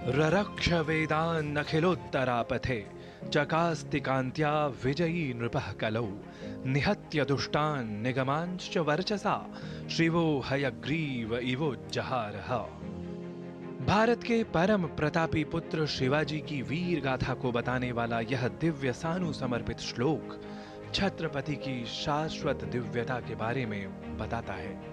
ररक्ष वेदान्नखिलोत्तरापथे चकास्तिकान्त्या विजयी नृपः कलौ निहत्य दुष्टान् निगमांश्च वर्चसा शिवो हयग्रीव इवोज्जहारः। भारत के परम प्रतापी पुत्र शिवाजी की वीर गाथा को बताने वाला यह दिव्य सानु समर्पित श्लोक छत्रपति की शाश्वत दिव्यता के बारे में बताता है।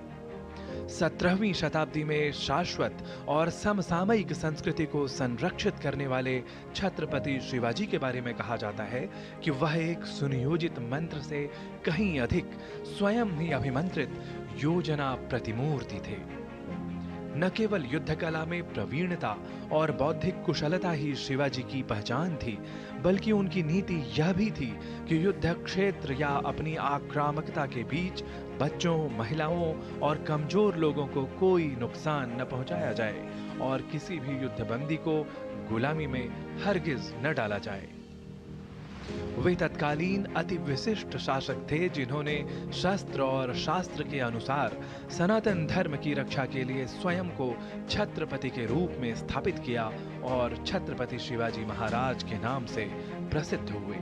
17वीं शताब्दी में शाश्वत और समसामयिक संस्कृति को संरक्षित करने वाले छत्रपति शिवाजी के बारे में कहा जाता है कि वह एक सुनियोजित मंत्र से कहीं अधिक स्वयं ही अभिमंत्रित योजना प्रतिमूर्ति थे। न केवल युद्ध कला में प्रवीणता और बौद्धिक कुशलता ही शिवाजी की पहचान थी, बल्कि उनकी नीति यह भी थी कि युद्ध क्षेत्र या अपनी आक्रामकता के बीच बच्चों, महिलाओं और कमजोर लोगों को कोई नुकसान न पहुंचाया जाए और किसी भी युद्धबंदी को गुलामी में हरगिज न डाला जाए। वे तत्कालीन अति विशिष्ट शासक थे जिन्होंने शस्त्र और शास्त्र के अनुसार सनातन धर्म की रक्षा के लिए स्वयं को छत्रपति के रूप में स्थापित किया और छत्रपति शिवाजी महाराज के नाम से प्रसिद्ध हुए।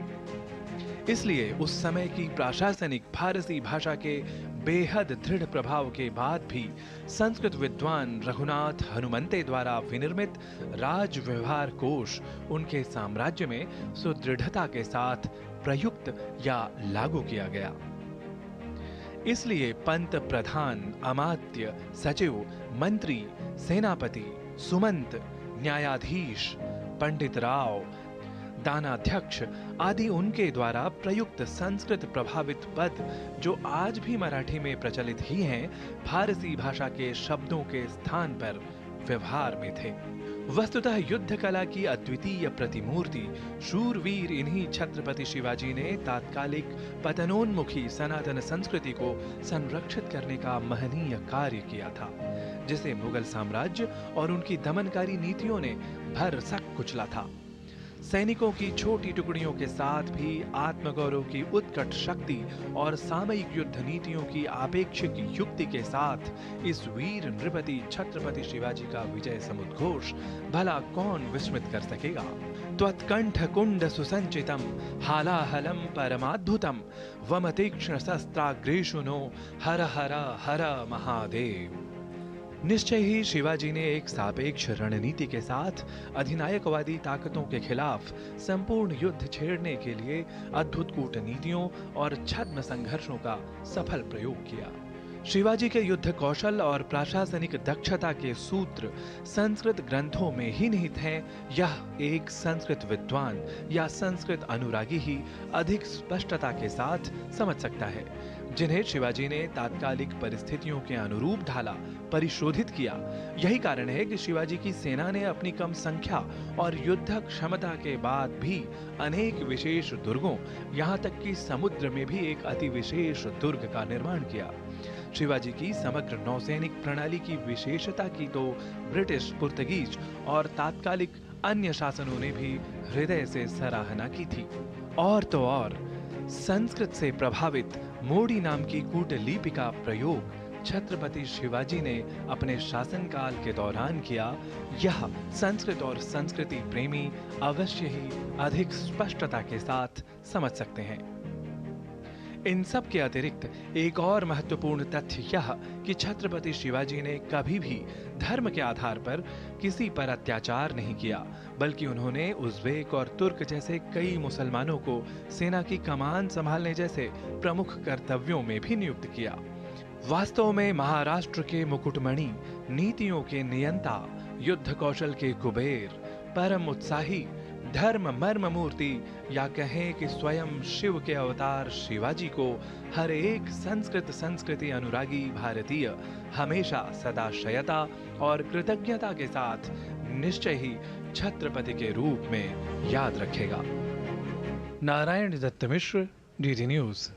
इसलिए उस समय की प्रशासनिक फारसी भाषा के बेहद दृढ़ प्रभाव के बाद भी संस्कृत विद्वान रघुनाथ हनुमंते द्वारा विनिर्मित राज व्यवहार कोश उनके साम्राज्य में सुदृढ़ता के साथ प्रयुक्त या लागू किया गया। इसलिए पंत, प्रधान, अमात्य, सचिव, मंत्री, सेनापति, सुमंत, न्यायाधीश, पंडित राव, दानाध्यक्ष आदि उनके द्वारा प्रयुक्त संस्कृत प्रभावित पद जो आज भी मराठी में प्रचलित ही हैं, फारसी भाषा के शब्दों के स्थान पर व्यवहार में थे। वस्तुतः युद्ध कला की अद्वितीय प्रतिमूर्ति शूरवीर इन्हीं छत्रपति शिवाजी ने तात्कालिक पतनोन्मुखी सनातन संस्कृति को संरक्षित करने का महनीय कार्य किया था, जिसे मुगल साम्राज्य और उनकी दमनकारी नीतियों ने भरसक कुचला था। सैनिकों की छोटी टुकड़ियों के साथ भी आत्मगौरव की उत्कट शक्ति और सामयिक युद्ध नीतियों की आपेक्षिक युक्ति के साथ इस वीर नृपति छत्रपति शिवाजी का विजय समुद्घोष भला कौन विस्मृत कर सकेगा। त्वत्कंठ कुंड सुसंचितम हालाहलम परमाद्भुतम वमतीक्ष्ण शस्त्राग्रेषु नो हर हर हर महादेव। निश्चय ही शिवाजी ने एक सापेक्ष रणनीति के साथ अधिनायकवादी ताकतों के खिलाफ संपूर्ण युद्ध छेड़ने के लिए अद्भुत कूटनीतियों और छद्म संघर्षों का सफल प्रयोग किया। शिवाजी के युद्ध कौशल और प्रशासनिक दक्षता के सूत्र संस्कृत ग्रंथों में ही निहित हैं। यह एक संस्कृत विद्वान या संस्कृत अनुरागी ही अधिक स्पष्टता के साथ समझ सकता है, जिन्हें शिवाजी ने तात्कालिक परिस्थितियों के अनुरूप ढाला, परिशोधित किया। यही कारण है कि शिवाजी की सेना ने अपनी कम संख्या और युद्ध क्षमता के बाद भी अनेक विशेष दुर्गों, यहाँ तक कि समुद्र में भी एक अति विशेष दुर्ग का निर्माण किया। शिवाजी की समग्र नौसैनिक प्रणाली की विशेषता की तो ब्रिटिश, पुर्तगीज और तात्कालिक अन्य शासनों ने भी हृदय से सराहना की थी। और तो और संस्कृत से प्रभावित मोडी नाम की कूटलिपि का प्रयोग छत्रपति शिवाजी ने अपने शासनकाल के दौरान किया। यह संस्कृत और संस्कृति प्रेमी अवश्य ही अधिक स्पष्टता के साथ समझ सकते हैं। इन सब के अतिरिक्त एक और महत्वपूर्ण तथ्य यह कि छत्रपति शिवाजी ने कभी भी धर्म के आधार पर किसी पर अत्याचार नहीं किया, बल्कि उन्होंने उज़्बेक और तुर्क जैसे कई मुसलमानों को सेना की कमान संभालने जैसे प्रमुख कर्तव्यों में भी नियुक्त किया। वास्तव में महाराष्ट्र के मुकुटमणि, नीतियों के नियंता, युद्ध कौशल के कुबेर, परम उत्साही, धर्म मर्म मूर्ति या कहें कि स्वयं शिव के अवतार शिवाजी को हर एक संस्कृति अनुरागी भारतीय हमेशा सदाशयता और कृतज्ञता के साथ निश्चय ही छत्रपति के रूप में याद रखेगा। नारायण दत्त मिश्र, डीडी न्यूज़।